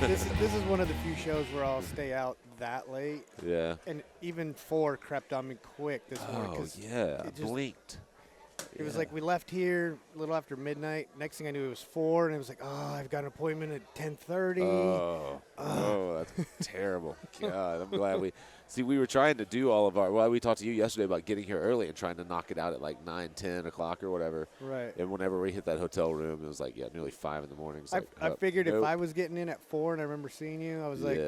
This is one of the few shows where I'll stay out that late. Yeah. And even 4 crept on me quick this morning. Oh, 'Cause yeah. I it just- blinked. It was like we left here a little after midnight. Next thing I knew, it was 4, and it was like, oh, I've got an appointment at 10:30. That's terrible. God, I'm glad we were trying to do all of our, well, we talked to you yesterday about getting here early and trying to knock it out at like 9, 10 o'clock or whatever. Right. And whenever we hit that hotel room, it was like, nearly 5 in the morning. It's like, I figured nope. if I was getting in at 4 and I remember seeing you, I was like,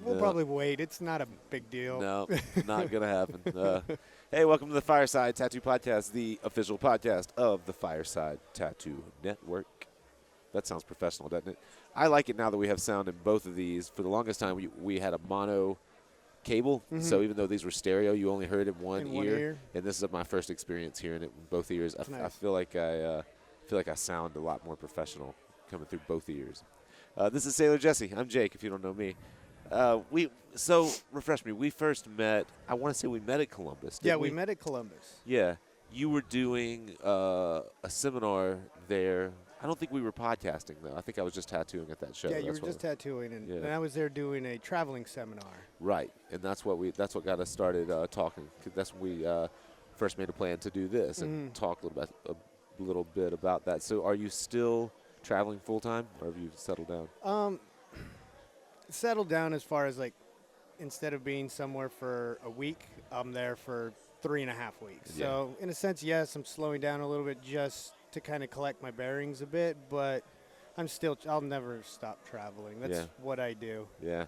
we'll probably wait. It's not a big deal. No, not going to happen. Hey, welcome to the Fireside Tattoo Podcast, the official podcast of the Fireside Tattoo Network. That sounds professional, doesn't it? I like it now that we have sound in both of these. For the longest time, we had a mono cable, so even though these were stereo, you only heard it in one ear. And this is my first experience hearing it in both ears. I feel like I sound a lot more professional coming through both ears. This is Sailor Jesse. I'm Jake, if you don't know me. So refresh me. We first met. I want to say we met at Columbus. Yeah, we met at Columbus. Yeah, you were doing a seminar there. I don't think we were podcasting though. I think I was just tattooing at that show. Yeah, you were just tattooing, and I was there doing a traveling seminar. Right, and that's what got us started talking. 'Cause that's when we first made a plan to do this and talk a little bit about that. So, are you still traveling full time, or have you settled down? Settled down as far as like, instead of being somewhere for a week, I'm there for 3.5 weeks. Yeah. So in a sense, yes, I'm slowing down a little bit just to kind of collect my bearings a bit, but I'll never stop traveling. That's what I do. Yeah.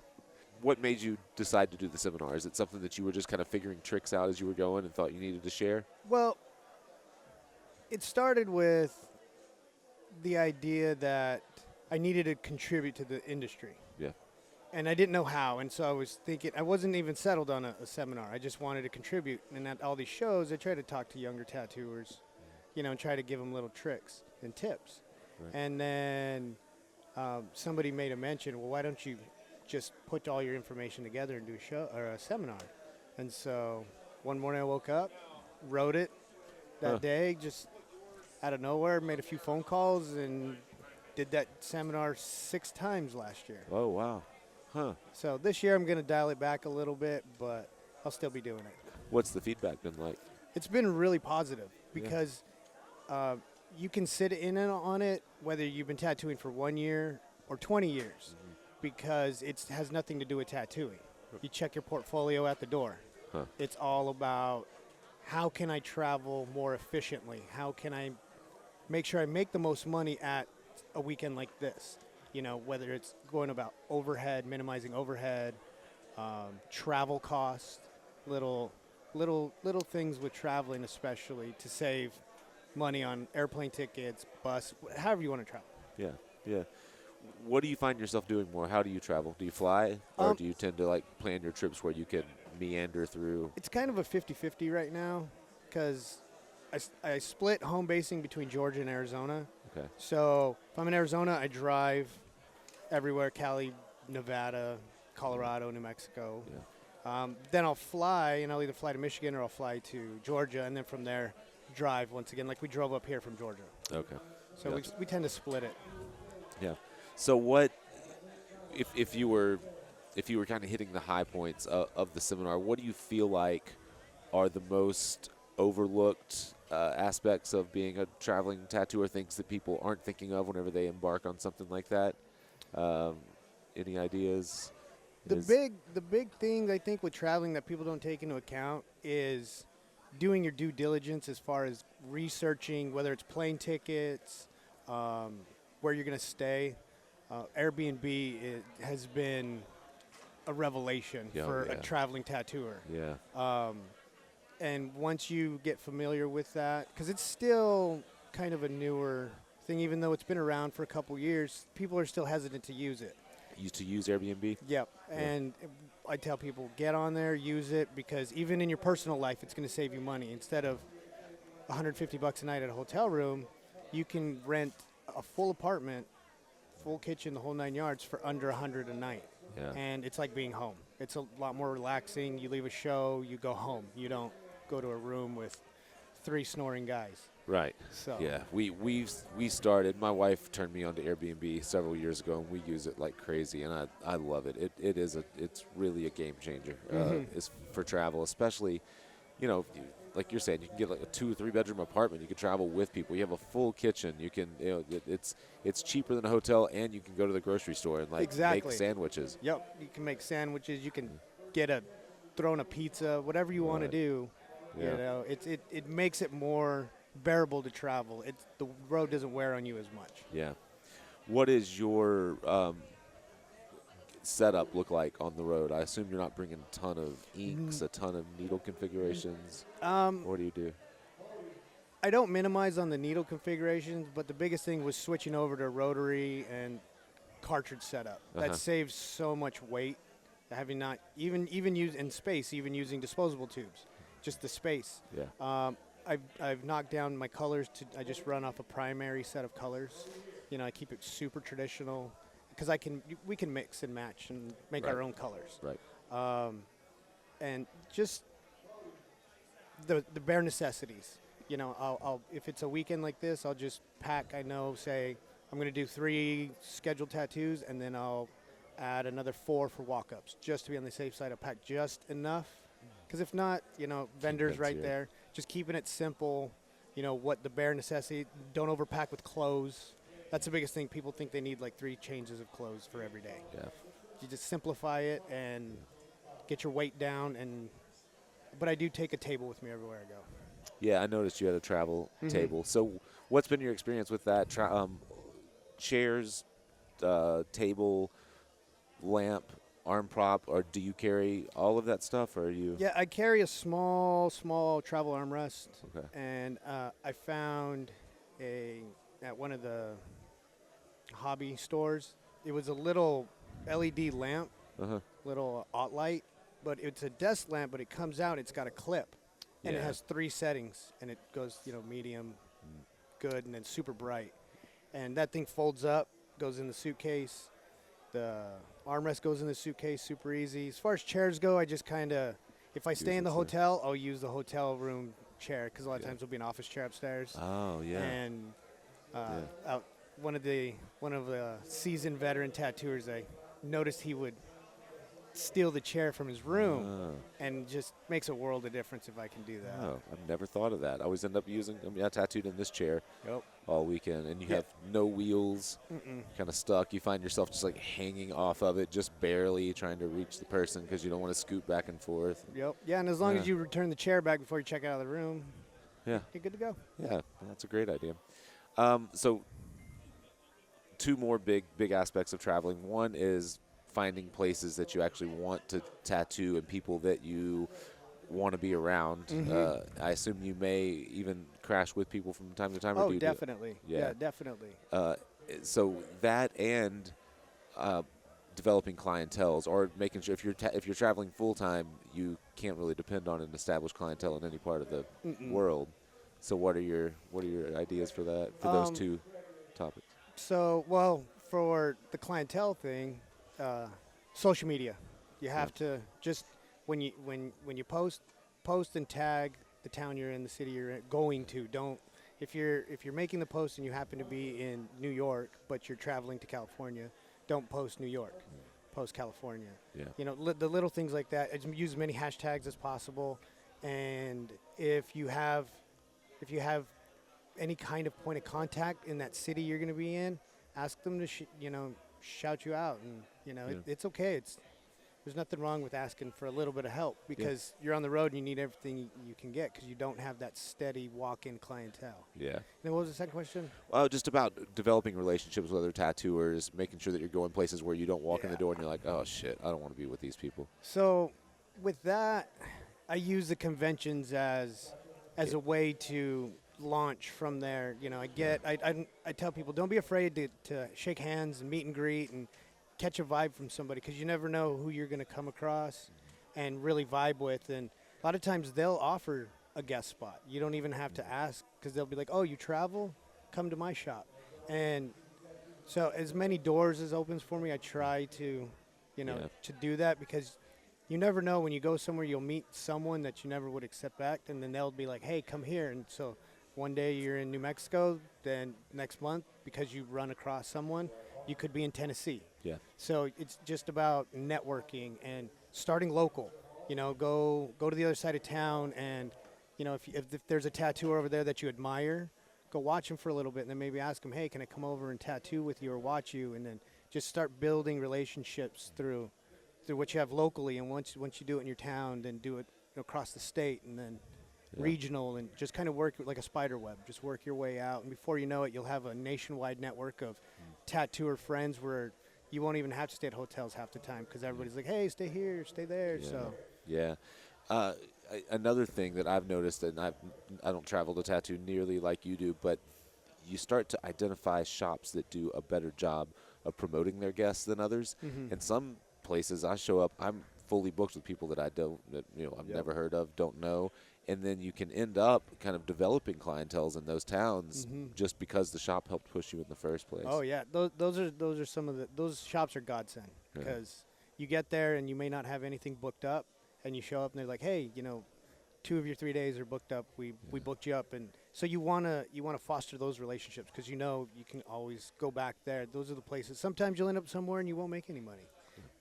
What made you decide to do the seminar? Is it something that you were just kind of figuring tricks out as you were going and thought you needed to share? Well, it started with the idea that I needed to contribute to the industry. Yeah. And I didn't know how, and so I was thinking, I wasn't even settled on a seminar. I just wanted to contribute. And at all these shows, I try to talk to younger tattooers, and try to give them little tricks and tips. Right. And then somebody made a mention, well, why don't you just put all your information together and do a show or a seminar? And so one morning I woke up, wrote it that day, just out of nowhere, made a few phone calls, and did that seminar 6 times last year. Oh, wow. Huh. So this year I'm going to dial it back a little bit, but I'll still be doing it. What's the feedback been like? It's been really positive because you can sit in on it whether you've been tattooing for 1 year or 20 years because it has nothing to do with tattooing. You check your portfolio at the door. Huh. It's all about how can I travel more efficiently? How can I make sure I make the most money at a weekend like this? Whether it's going about overhead, minimizing overhead, travel costs, little things with traveling, especially to save money on airplane tickets, bus, however you want to travel. Yeah, yeah. What do you find yourself doing more? How do you travel? Do you fly, or do you tend to plan your trips where you can meander through? It's kind of a 50-50 right now because I split home basing between Georgia and Arizona. Okay. So if I'm in Arizona, I drive everywhere, Cali, Nevada, Colorado, New Mexico. Yeah. Then I'll fly, and I'll either fly to Michigan or I'll fly to Georgia, and then from there drive once again, like we drove up here from Georgia. Okay. So we tend to split it. Yeah. So what, if you were kind of hitting the high points of the seminar, what do you feel like are the most overlooked aspects of being a traveling tattooer, things that people aren't thinking of whenever they embark on something like that? Any ideas? The big thing I think with traveling that people don't take into account is doing your due diligence as far as researching whether it's plane tickets, where you're going to stay. Airbnb has been a revelation for a traveling tattooer. Yeah. And once you get familiar with that, because it's still kind of a newer thing, even though it's been around for a couple years, people are still hesitant to use it. To use Airbnb? Yep. And I tell people, get on there, use it, because even in your personal life, it's going to save you money. Instead of $150 a night at a hotel room, you can rent a full apartment, full kitchen, the whole 9 yards for under $100 a night. Yeah. And it's like being home. It's a lot more relaxing. You leave a show, you go home. You don't go to a room with 3 snoring guys. Right. So Yeah. We started. My wife turned me on to Airbnb several years ago, and we use it like crazy, and I love it. It's really a game changer. It's for travel, especially, like you're saying, you can get like a 2 or 3 bedroom apartment. You can travel with people. You have a full kitchen. You can, it's cheaper than a hotel, and you can go to the grocery store and like make exactly. sandwiches. Yep. You can make sandwiches. You can throw in a pizza, whatever you want to Right. do. Yeah. You know, it makes it more bearable to travel. The road doesn't wear on you as much. Yeah. What is your setup look like on the road? I assume you're not bringing a ton of inks, a ton of needle configurations. What do you do? I don't minimize on the needle configurations, but the biggest thing was switching over to rotary and cartridge setup. Uh-huh. That saves so much weight. Having not even use in space, even using disposable tubes, just the space. Yeah. I've knocked down my colors to. I just run off a primary set of colors. You know, I keep it super traditional because we can mix and match and make Right. our own colors. Right. And just the bare necessities. You know, I'll if it's a weekend like this, I'll just pack. Say I'm going to do 3 scheduled tattoos, and then I'll add another 4 for walk-ups, just to be on the safe side. I'll pack just enough, because if not, vendors right there. Just keeping it simple. What the bare necessity. Don't overpack with clothes. That's the biggest thing. People think they need like 3 changes of clothes for every day. Yeah. You just simplify it and get your weight down. But I do take a table with me everywhere I go. Yeah, I noticed you had a travel table. So, what's been your experience with that? Chairs, table, lamp, arm prop, or do you carry all of that stuff, or are you? Yeah, I carry a small travel armrest. Okay. And I found at one of the hobby stores. It was a little LED lamp, Uh-huh. little light, but it's a desk lamp. But it comes out. It's got a clip, and it Yeah. has 3 settings, and it goes medium, good, and then super bright. And that thing folds up, goes in the suitcase. The armrest goes in the suitcase, super easy. As far as chairs go, I just kind of, if I stay in the the chair. hotel, I'll use the hotel room chair, because a lot of Yeah. times there'll be an office chair upstairs. Oh yeah. And one of the seasoned veteran tattooers, I noticed he would steal the chair from his room, and just makes a world of difference if I can do that. Oh, I've never thought of that. I always end up using. I tattooed in this chair Yep. all weekend, and you Yeah. have no wheels, kind of stuck. You find yourself just like hanging off of it, just barely trying to reach the person because you don't want to scoot back and forth. Yep. Yeah, and as long Yeah. as you return the chair back before you check out of the room, Yeah. you're good to go. Yeah, that's a great idea. So, 2 more big aspects of traveling. One is finding places that you actually want to tattoo and people that you want to be around. I assume you may even crash with people from time to time. Or Oh, do you definitely. Yeah. Definitely. So that and developing clienteles, or making sure if you're traveling full time, you can't really depend on an established clientele in any part of the world. So what are your ideas for that, for those 2 topics? So, well, for the clientele thing, social media. You have to just when you post and tag the town you're in, the city you're going to. Don't if you're making the post and you happen to be in New York but you're traveling to California, don't post New York. Post California. Yeah. The little things like that. Use as many hashtags as possible, and if you have any kind of point of contact in that city you're going to be in, ask them to shout you out, and it's okay. There's nothing wrong with asking for a little bit of help, because you're on the road and you need everything you can get, because you don't have that steady walk-in clientele. Yeah. And what was the second question? Well, just about developing relationships with other tattooers, making sure that you're going places where you don't walk in the door and you're like, oh shit, I don't want to be with these people. So with that, I use the conventions as a way to launch from there. I tell people, don't be afraid to shake hands and meet and greet and catch a vibe from somebody, because you never know who you're going to come across and really vibe with. And a lot of times they'll offer a guest spot. You don't even have to ask, because they'll be like, oh, you travel? Come to my shop. And so as many doors as opens for me, I try to, to do that, because you never know, when you go somewhere, you'll meet someone that you never would accept back, and then they'll be like, hey, come here. And so one day you're in New Mexico, then next month, because you run across someone, you could be in Tennessee. Yeah. So it's just about networking and starting local. Go to the other side of town, and if there's a tattooer over there that you admire, go watch him for a little bit, and then maybe ask him, hey, can I come over and tattoo with you or watch you? And then just start building relationships through what you have locally, and once you do it in your town, then do it across the state, and then regional, and just kind of work like a spider web. Just work your way out, and before you know it, you'll have a nationwide network of tattooer friends where you won't even have to stay at hotels half the time because everybody's like, hey, stay here, stay there. Yeah. So Yeah. Another thing that I've noticed, and I don't travel to tattoo nearly like you do, but you start to identify shops that do a better job of promoting their guests than others. And some places I show up, I'm fully booked with people that I've never heard of, don't know, and then you can end up kind of developing clienteles in those towns just because the shop helped push you in the first place. Oh yeah, those are some of those shops are godsend because you get there and you may not have anything booked up, and you show up and they're like, hey, 2 of your 3 days are booked up. We booked you up, and so you wanna foster those relationships because you can always go back there. Those are the places. Sometimes you'll end up somewhere and you won't make any money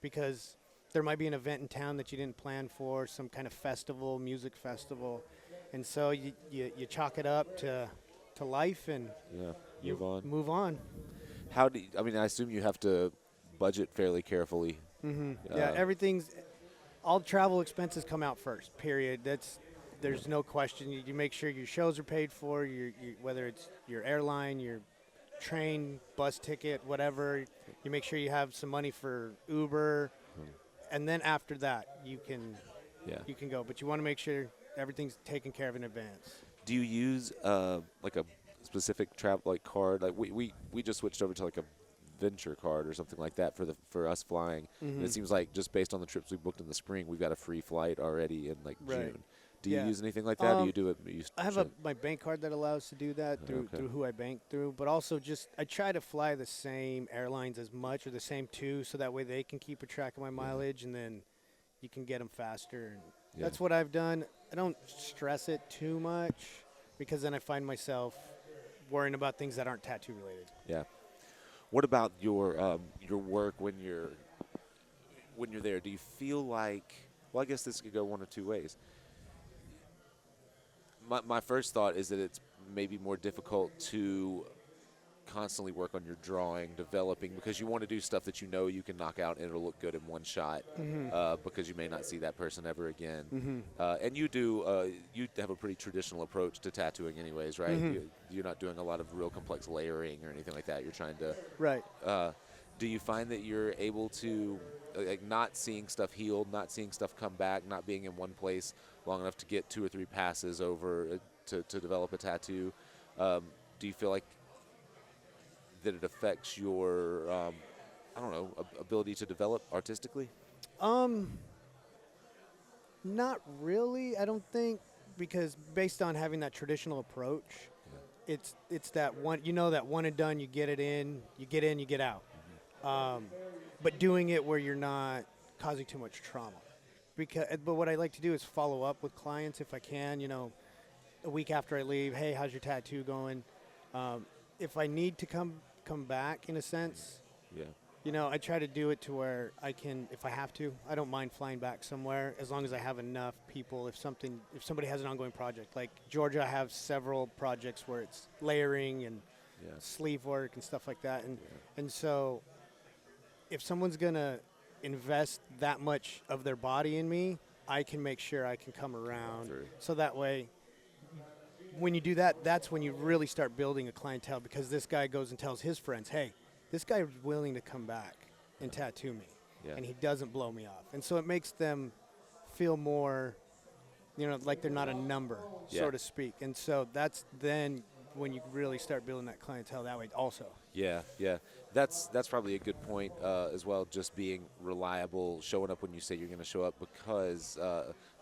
because there might be an event in town that you didn't plan for, some kind of festival, music festival, and so you chalk it up to life and you move on. How do I assume you have to budget fairly carefully. All travel expenses come out first, period. There's no question. You make sure your shows are paid for, whether it's your airline, your train, bus ticket, whatever. You make sure you have some money for Uber, and then after that, you can go. But you want to make sure everything's taken care of in advance. Do you use like a specific travel card? Like we just switched over to like a venture card or something like that for us flying. And it seems like just based on the trips we booked in the spring, we've got a free flight already in June. Do you use anything like that? Do you do it? I have my bank card that allows to do that through who I bank through, but also I try to fly the same airlines as much, or the same two, so that way they can keep a track of my mileage, and then you can get them faster. And that's what I've done. I don't stress it too much because then I find myself worrying about things that aren't tattoo related. Yeah. What about your work when you're there? Do you feel like, well, I guess this could go one of two ways. My first thought is that it's maybe more difficult to constantly work on your drawing, developing, because you want to do stuff that you can knock out and it'll look good in one shot, because you may not see that person ever again. And you have a pretty traditional approach to tattooing anyways, right? You're not doing a lot of real complex layering or anything like that. You're trying to... Right. Do you find that you're able to, not seeing stuff healed, not seeing stuff come back, not being in one place long enough to get 2 or 3 passes over to develop a tattoo, do you feel like that it affects your, ability to develop artistically? Not really, I don't think, because based on having that traditional approach, it's that one, that one and done, you get in, you get out. But doing it where you're not causing too much trauma. But what I like to do is follow up with clients if I can, a week after I leave, hey, how's your tattoo going? If I need to come back, in a sense, I try to do it to where I can, if I have to. I don't mind flying back somewhere as long as I have enough people. If somebody has an ongoing project, like Georgia, I have several projects where it's layering and sleeve work and stuff like that, and so if someone's gonna invest that much of their body in me, I can make sure I can come around. So that way, when you do that, that's when you really start building a clientele, because this guy goes and tells his friends, hey, this guy is willing to come back and tattoo me, and he doesn't blow me off. And so it makes them feel more, like they're not a number, so to speak. And so that's then when you really start building that clientele that way also. Yeah. That's probably a good point as well, just being reliable, showing up when you say you're going to show up, because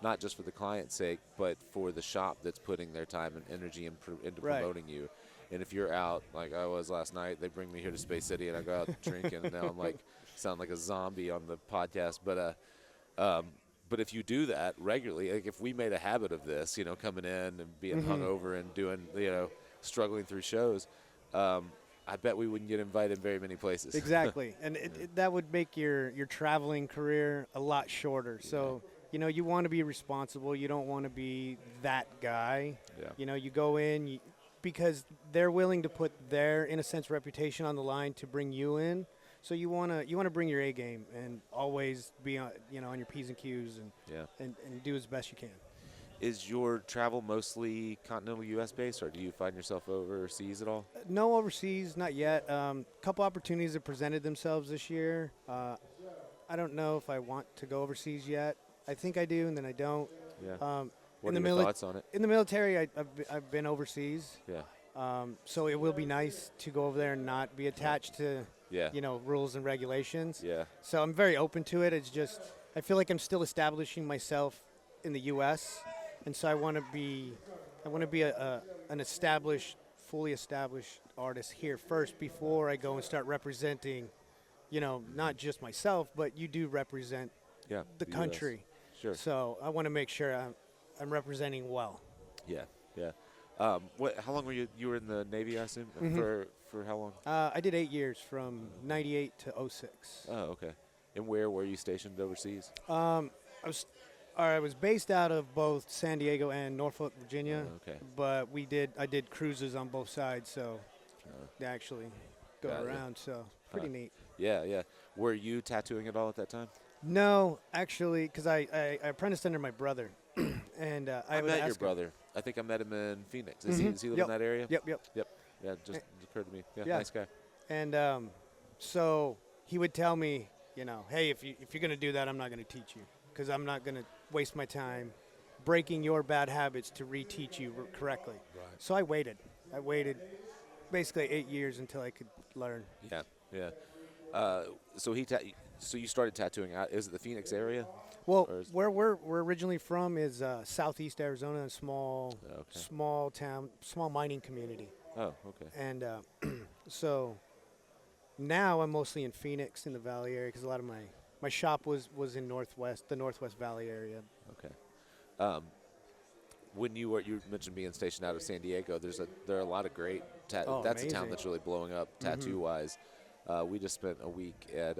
not just for the client's sake, but for the shop that's putting their time and energy into promoting you. And if you're out, like I was last night, they bring me here to Space City and I go out drinking, and now I'm sound like a zombie on the podcast. But but if you do that regularly, like if we made a habit of this, coming in and being hungover and doing, struggling through shows, I bet we wouldn't get invited very many places. Exactly, and that would make your traveling career a lot shorter. So you want to be responsible. You don't want to be that guy. Yeah. You go in because they're willing to put their, in a sense, reputation on the line to bring you in. So you want to bring your A game and always be on on your P's and Q's and do as best you can. Is your travel mostly continental U.S. based, or do you find yourself overseas at all? No overseas, not yet. Couple opportunities have presented themselves this year. I don't know if I want to go overseas yet. I think I do, and then I don't. Yeah. What are your thoughts on it? In the military, I've been overseas. Yeah. So it will be nice to go over there and not be attached to rules and regulations. Yeah. So I'm very open to it. It's just I feel like I'm still establishing myself in the U.S. and so I want to be an established, fully established artist here first before I go and start representing, not just myself, but you do represent the country. US. Sure. So I want to make sure I'm representing well. Yeah. Yeah. How long were you? You were in the Navy, I assume. For how long? I did 8 years, from '98 to '06. Oh, okay. And where were you stationed overseas? I was based out of both San Diego and Norfolk, Virginia. Oh, okay. But I did cruises on both sides, so they actually go around. So pretty neat. Yeah, yeah. Were you tattooing at all at that time? No, actually, because I apprenticed under my brother, and I met your brother. I think I met him in Phoenix. Does he live in that area? Yep. Yeah, it just occurred to me. Yeah, nice guy. And so he would tell me, hey, if you're going to do that, I'm not going to teach you, because I'm not going to waste my time breaking your bad habits to reteach you correctly. Right. So I waited basically 8 years until I could learn. Yeah, yeah. So you started tattooing out. Is it the Phoenix area? Well, where we're originally from is southeast Arizona, a small town, small mining community. Oh, okay. And so now I'm mostly in Phoenix, in the Valley area, because a lot of my shop was in the Northwest Valley area. Okay. When you mentioned being stationed out of San Diego, there are a lot of great that's amazing. a town that's really blowing up tattoo wise. We just spent a week at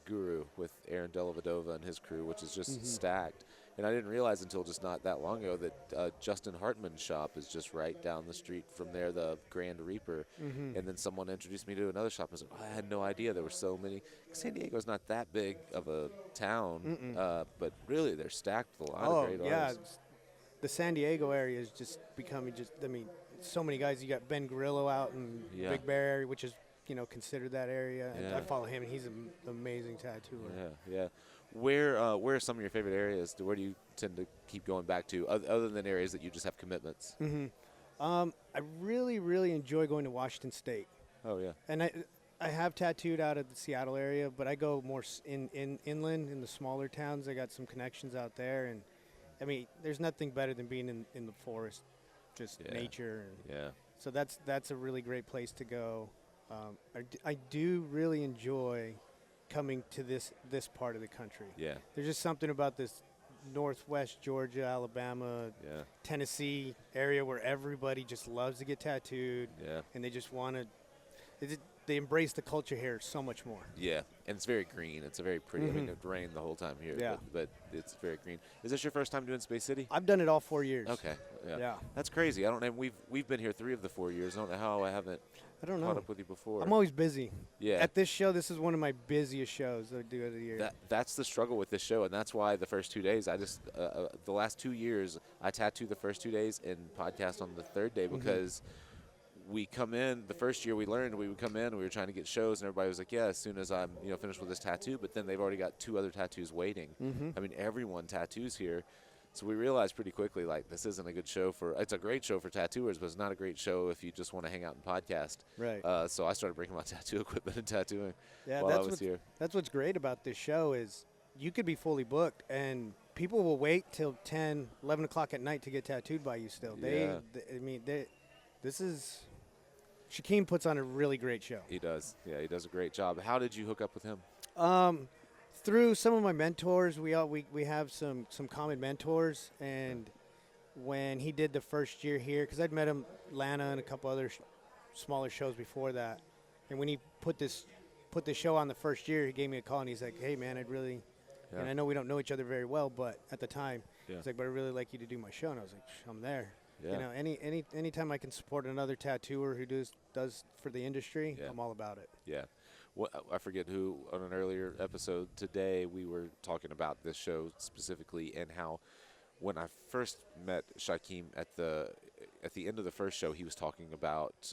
Guru with Aaron Delavadova and his crew, which is just stacked. And I didn't realize until just not that long ago that Justin Hartman's shop is just right down the street from there, the Grand Reaper. And then someone introduced me to another shop. I was like, I had no idea there were so many. San Diego's not that big of a town, but really they're stacked with a lot of great artists. The San Diego area is just becoming so many guys. You got Ben Grillo out in Big Bear area, which is considered that area. Yeah. I follow him, and he's an amazing tattooer. Yeah. Where are some of your favorite areas? Where do you tend to keep going back to, other than areas that you just have commitments? I really, really enjoy going to Washington State. Oh, yeah. And I have tattooed out of the Seattle area, but I go more inland in the smaller towns. I got some connections out there, and I mean, there's nothing better than being in the forest, just nature. So that's a really great place to go. I do really enjoy coming to this part of the country. Yeah. There's just something about this Northwest Georgia, Alabama, Tennessee area where everybody just loves to get tattooed. Yeah. And they just want to. They embrace the culture here so much more. Yeah, and it's very green. It's a very pretty. I mean, it rained the whole time here, but it's very green. Is this your first time doing Space City? I've done it all 4 years. Okay, yeah. That's crazy. I don't know. We've been here 3 of the 4 years. I don't know how I haven't caught up with you before. I'm always busy. Yeah. At this show, this is one of my busiest shows that I do of the year. That's the struggle with this show, and that's why the first 2 days, the last 2 years, I tattoo the first 2 days and podcast on the third day because we come in, the first year we learned, we would come in and we were trying to get shows, and everybody was like, yeah, as soon as I'm finished with this tattoo, but then they've already got 2 other tattoos waiting. I mean, everyone tattoos here. So we realized pretty quickly, like, this isn't a good show it's a great show for tattooers, but it's not a great show if you just want to hang out and podcast. Right. So I started bringing my tattoo equipment and tattooing while I was here. That's what's great about this show is you could be fully booked, and people will wait till 10, 11 o'clock at night to get tattooed by you still. Shaquem puts on a really great show. He does. Yeah, he does a great job. How did you hook up with him? Through some of my mentors, we have some common mentors, and when he did the first year here, because I'd met him Atlanta and a couple other smaller shows before that, and when he put the show on the first year, he gave me a call and he's like, "Hey man, I'd really," and I know we don't know each other very well, but at the time, he's like, "But I'd really like you to do my show," and I was like, "I'm there." Yeah. You know, anytime I can support another tattooer who does for the industry, I'm all about it. Yeah. Well, I forget who on an earlier episode today we were talking about this show specifically and how when I first met Shaquem at the end of the first show, he was talking about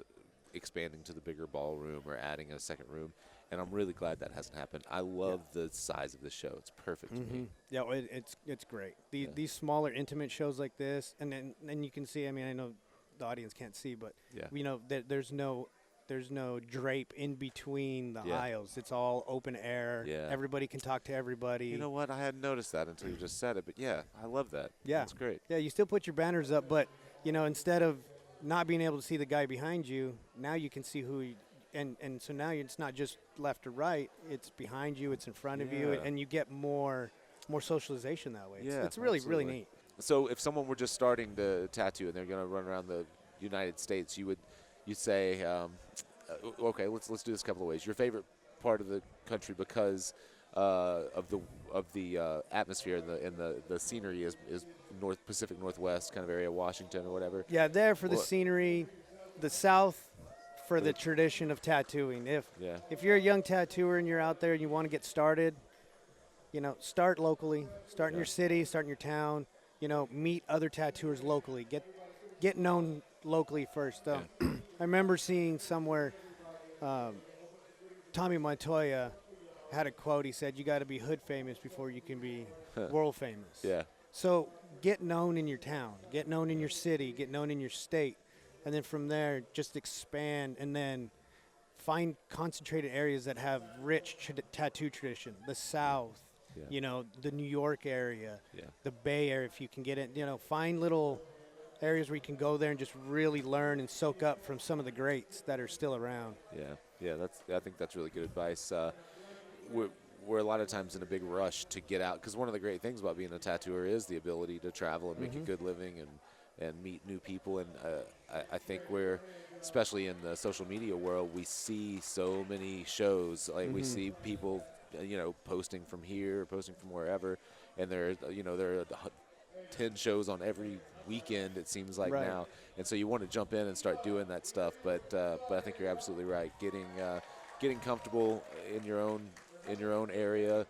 expanding to the bigger ballroom or adding a second room, and I'm really glad that hasn't happened. I love the size of the show; it's perfect to me. Yeah, it's great. These smaller, intimate shows like this, and then you can see. I mean, I know the audience can't see, but you know, there's no drape in between the aisles. It's all open air. Yeah. Everybody can talk to everybody. You know what? I hadn't noticed that until you just said it, but yeah, I love that. Yeah, that's great. Yeah, you still put your banners up, but you know, instead of not being able to see the guy behind you, now you can see who. And so now it's not just left or right; it's behind you, it's in front of you, and you get more socialization that way. It's really really neat. So if someone were just starting to tattoo and they're going to run around the United States, you'd say, okay, let's do this a couple of ways. Your favorite part of the country because of the atmosphere and the scenery is Pacific Northwest kind of area, Washington or whatever. Yeah, there for the scenery, the South for the tradition of tattooing. If you're a young tattooer and you're out there and you want to get started, you know, start locally, start in your city, start in your town. You know, meet other tattooers locally. Get known locally first. I remember seeing somewhere Tommy Montoya had a quote. He said, "You got to be hood famous before you can be world famous." Yeah. So get known in your town, get known in your city, get known in your state, and then from there just expand and then find concentrated areas that have rich tattoo tradition. The South, you know, the New York area, the Bay Area if you can get it. You know, find little areas where you can go there and just really learn and soak up from some of the greats that are still around. Yeah, I think that's really good advice. We're a lot of times in a big rush to get out because one of the great things about being a tattooer is the ability to travel and make a good living and meet new people. And I think we're, especially in the social media world, we see so many shows. Like we see people, you know, posting from here, posting from wherever, and there are 10 shows on every weekend, it seems like now, and so you want to jump in and start doing that stuff. But I think you're absolutely right. Getting comfortable in your own area,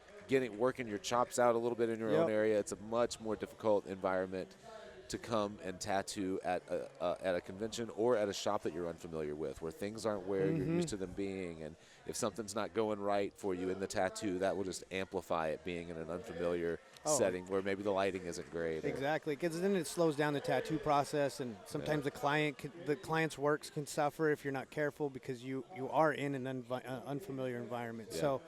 working your chops out a little bit in your own area. It's a much more difficult environment to come and tattoo at a convention or at a shop that you're unfamiliar with, where things aren't where you're used to them being. And if something's not going right for you in the tattoo, that will just amplify it being in an unfamiliar setting where maybe the lighting isn't great. Exactly, because then it slows down the tattoo process, and sometimes the client's works can suffer if you're not careful because you are in an unfamiliar environment. So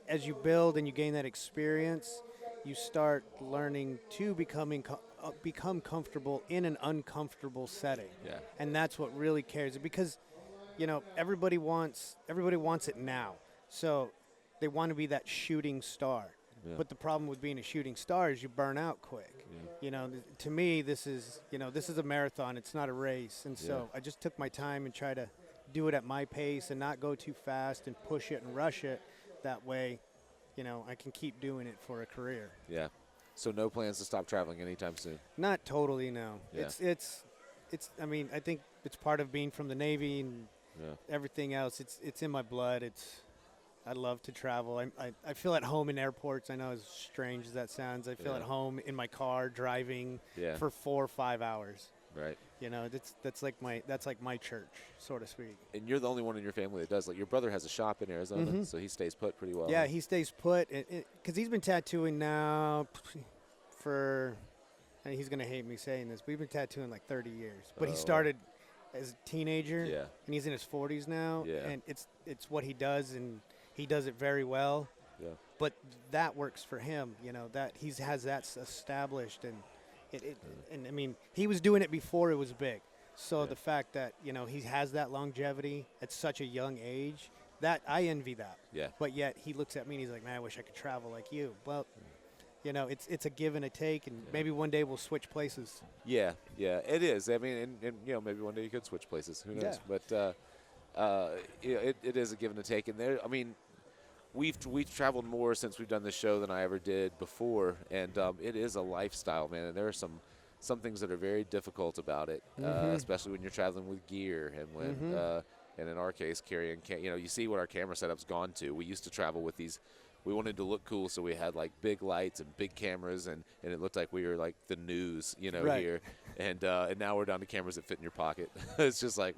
as you build and you gain that experience, you start learning to become comfortable in an uncomfortable setting. And that's what really cares, because you know everybody wants it now, so they want to be that shooting star. But the problem with being a shooting star is you burn out quick. You know, to me, this is a marathon. It's not a race. And so I just took my time and try to do it at my pace and not go too fast and push it and rush it. That way, you know, I can keep doing it for a career. Yeah. So no plans to stop traveling anytime soon? Not totally, no. Yeah. It's I mean, I think it's part of being from the Navy and everything else. It's in my blood. I love to travel. I feel at home in airports. I know as strange as that sounds. I feel at home in my car driving for 4 or 5 hours. Right. You know, that's like my church, so to speak. And you're the only one in your family that does. Like your brother has a shop in Arizona, so he stays put pretty well. Yeah, he stays put because he's been tattooing now for. And he's gonna hate me saying this, but we've been tattooing like 30 years. But he started as a teenager, and he's in his 40s now, and it's what he does, and he does it very well. Yeah. But that works for him, you know. That he has that established, and and I mean, he was doing it before it was big. So the fact that, you know, he has that longevity at such a young age That I envy that. Yeah. But yet he looks at me and he's like, man, I wish I could travel like you. Well, it's a give and a take, and maybe one day we'll switch places. Yeah, it is. I mean, and maybe one day you could switch places. Who knows? Yeah. But it is a give and a take. And there, I mean, we've traveled more since we've done this show than I ever did before, and it is a lifestyle, man. And there are some things that are very difficult about it, especially when you're traveling with gear and when. And in our case, carrying, you see what our camera setup's gone to. We used to travel with these. We wanted to look cool, so we had like big lights and big cameras, and it looked like we were like the news, Right. here. And now we're down to cameras that fit in your pocket. It's just like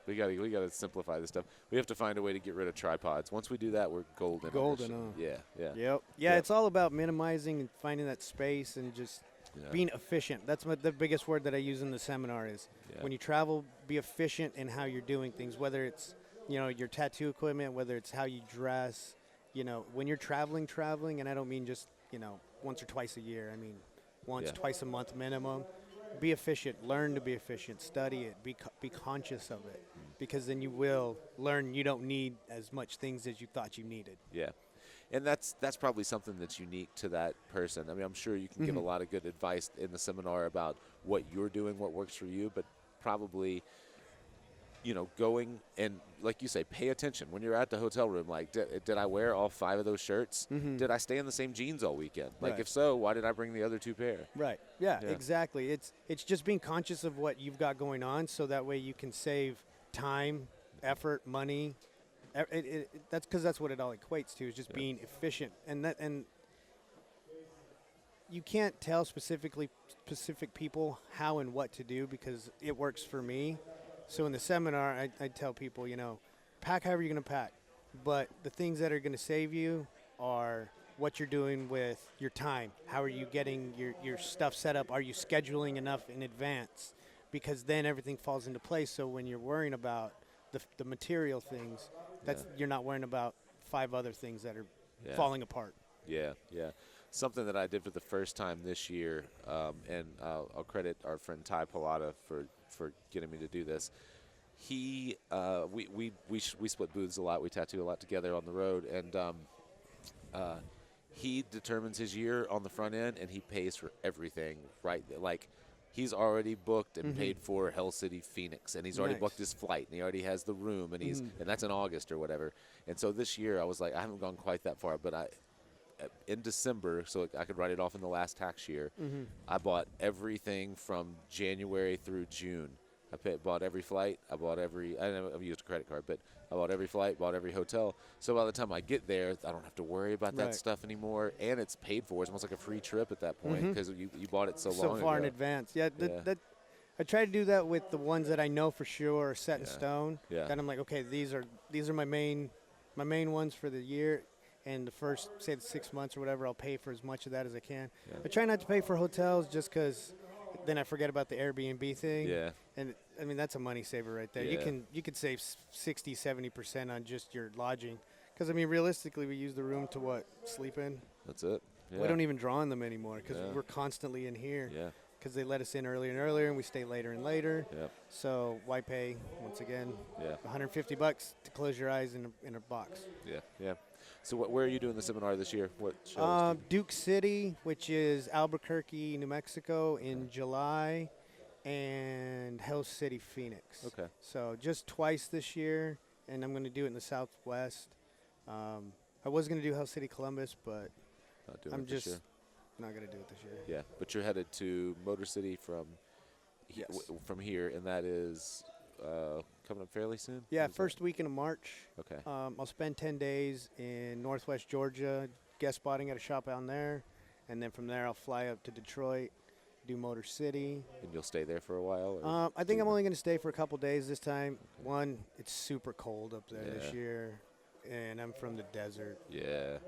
we gotta simplify this stuff. We have to find a way to get rid of tripods. Once we do that, we're golden. Golden, huh? Yeah. Yep. Yeah, it's all about minimizing and finding that space and just being efficient. That's the biggest word that I use in the seminar is when you travel, be efficient in how you're doing things, whether it's, your tattoo equipment, whether it's how you dress, when you're traveling, and I don't mean just, once or twice a year. I mean, once, twice a month minimum. Be efficient. Learn to be efficient. Study it. Be conscious of it, because then you will learn you don't need as much things as you thought you needed. Yeah. And that's probably something that's unique to that person. I mean, I'm sure you can give a lot of good advice in the seminar about what you're doing, what works for you, but probably, going and, like you say, pay attention. When you're at the hotel room, like, did I wear all 5 of those shirts? Did I stay in the same jeans all weekend? Like, Right. if so, why did I bring the other 2 pair? Right. Yeah, exactly. It's just being conscious of what you've got going on, so that way you can save time, effort, money. That's because that's what it all equates to, is just being efficient. And you can't tell specific people how and what to do, because it works for me. So in the seminar, I tell people, pack however you're going to pack. But the things that are going to save you are what you're doing with your time. How are you getting your stuff set up? Are you scheduling enough in advance? Because then everything falls into place. So when you're worrying about the material things, you're not worrying about 5 other things that are falling apart. Yeah. Something that I did for the first time this year, and I'll credit our friend Ty Pilata for getting me to do this. We split booths a lot. We tattoo a lot together on the road, and he determines his year on the front end, and he pays for everything. Right, like he's already booked and paid for Hell City, Phoenix, and he's already booked his flight, and he already has the room, and and that's in August or whatever. And so this year, I was like, I haven't gone quite that far, but in December, so I could write it off in the last tax year, I bought everything from January through June. Bought every flight. I never used a credit card, but I bought every flight, bought every hotel. So by the time I get there, I don't have to worry about that stuff anymore, and it's paid for. It's almost like a free trip at that point, because you bought it so long far ago. in advance. That I try to do that with the ones that I know for sure are set in stone. Yeah. Then I'm like, okay, these are my main ones for the year. And the first, say, the 6 months or whatever, I'll pay for as much of that as I can. Yeah. I try not to pay for hotels just because then I forget about the Airbnb thing. Yeah. And, I mean, that's a money saver right there. Yeah. You could save 60, 70% on just your lodging. Because, I mean, realistically, we use the room to sleep in. That's it. Yeah. We don't even draw on them anymore because we're constantly in here. Yeah. Because they let us in earlier and earlier, and we stay later and later. Yep. So why pay, once again, $150 to close your eyes in a box? Yeah. So where are you doing the seminar this year? What shows? Duke City, which is Albuquerque, New Mexico, in July, and Hell City, Phoenix. Okay. So just twice this year, and I'm going to do it in the Southwest. I was going to do Hell City, Columbus, but Not doing I'm it this just year. not going to do it this year. Yeah, but you're headed to Motor City from from here, and that is coming up fairly soon? Yeah, first weekend of March. Okay. I'll spend 10 days in Northwest Georgia, guest spotting at a shop down there, and then from there I'll fly up to Detroit, do Motor City. And you'll stay there for a while? Or I think I'm only going to stay for a couple days this time. Okay. One, it's super cold up there this year, and I'm from the desert. Yeah.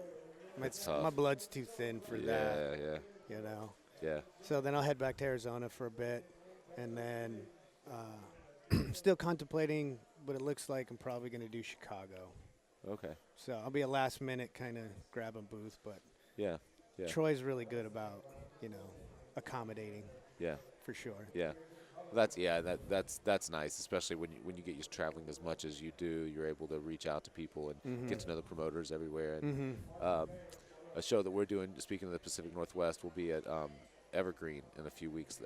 My blood's too thin for that. Yeah. You know. Yeah. So then I'll head back to Arizona for a bit, and then still contemplating, but it looks like I'm probably going to do Chicago. Okay. So I'll be a last minute kind of grabbing booth, but yeah. Troy's really good about, accommodating. Yeah. For sure. Yeah. That's nice, especially when you get used to traveling as much as you do. You're able to reach out to people and get to know the promoters everywhere. And a show that we're doing, speaking of the Pacific Northwest, will be at Evergreen in a few weeks.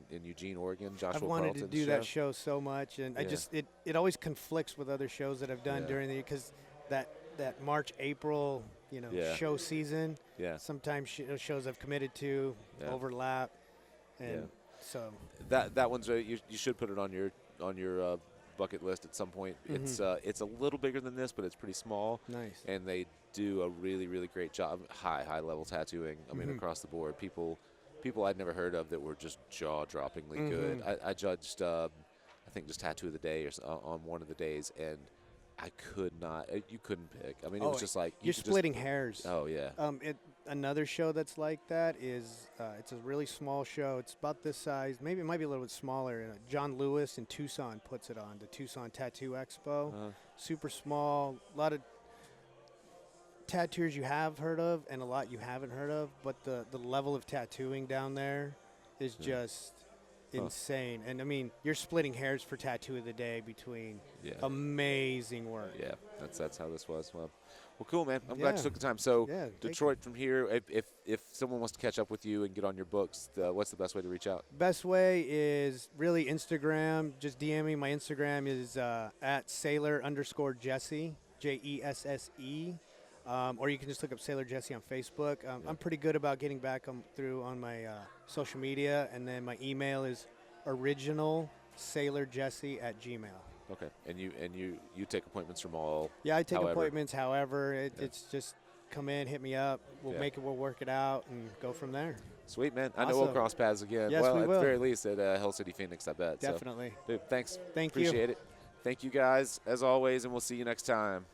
In Eugene, Oregon. Joshua I've wanted to Carlton's do that show so much, and it always conflicts with other shows that I've done during the year because that March April show season. Yeah. Sometimes shows I've committed to overlap, and so that one's you should put it on your bucket list at some point. It's a little bigger than this, but it's pretty small. Nice. And they do a really, really great job. High level tattooing. I mean, across the board, people I'd never heard of that were just jaw-droppingly good. I judged, I think, just Tattoo of the Day on one of the days, and I could not. You couldn't pick. I mean, it was just like you're splitting hairs. Oh yeah. Another show that's like that is it's a really small show. It's about this size. Maybe it might be a little bit smaller. John Lewis in Tucson puts it on, the Tucson Tattoo Expo. Super small. A lot of tattooers you have heard of and a lot you haven't heard of, but the level of tattooing down there is just insane. And I mean, you're splitting hairs for Tattoo of the Day between amazing work. Yeah, that's how this was. Well, cool, man. I'm glad you took the time. So Detroit from here, if someone wants to catch up with you and get on your books, what's the best way to reach out? Best way is really Instagram. Just DM me. My Instagram is at Sailor_Jesse, Jesse. Or you can just look up Sailor Jesse on Facebook. I'm pretty good about getting back through on my social media, and then my email is originalsailorjesse@gmail.com. Okay, and you take appointments from all. Yeah, I take appointments. However, it's just come in, hit me up. We'll work it out, and go from there. Sweet, man. I know we'll cross paths again. Yes, well, we at will. the very least at Hell City, Phoenix, I bet. Definitely. So, dude, thanks. Thank you. Appreciate it. Thank you guys as always, and we'll see you next time.